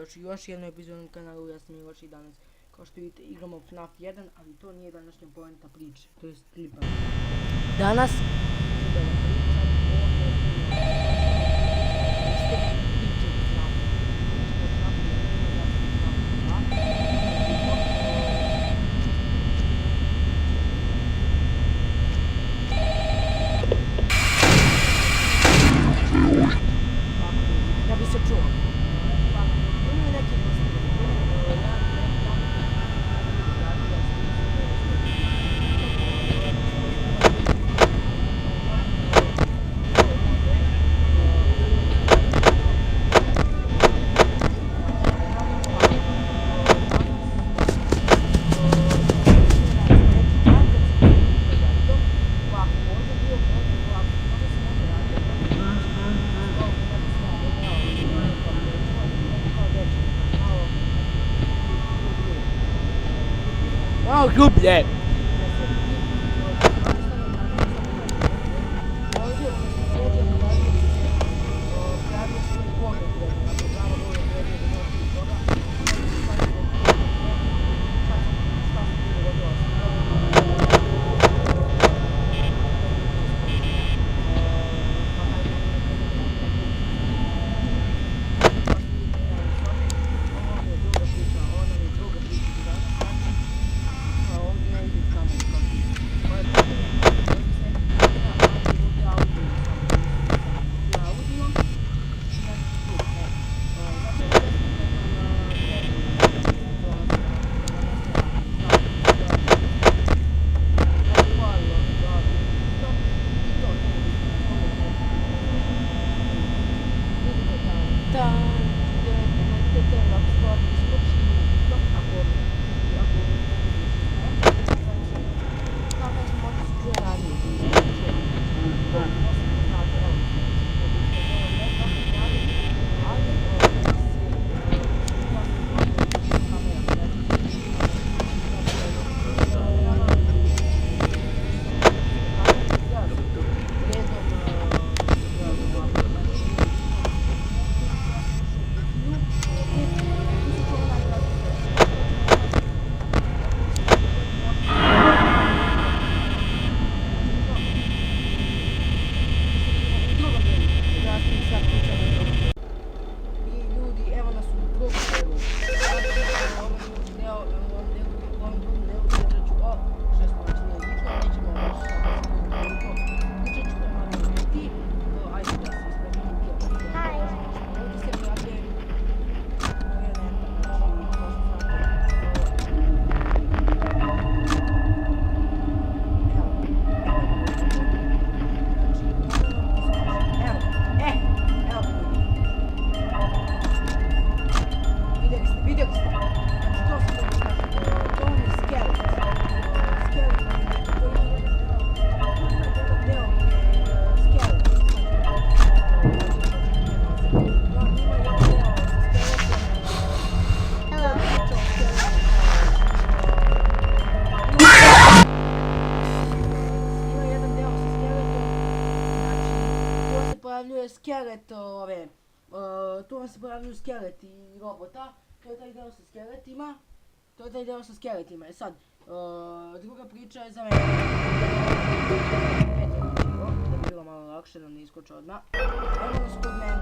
dobrodošli u još jednu epizodu na kanalu. Ja sam Miloš i danas, kao što vidite, igramo FNAF 1, ali to nije današnja poenta priče, to je klipa. Danas da bi se čuo. Malo grublje! Skelet tu vam se pojavljuju skeleti robota, to je taj deo sa skeletima, I sad, druga priča je za mene. Da bi bilo malo lakše da ne iskoče odmah. Evo nas kod meni,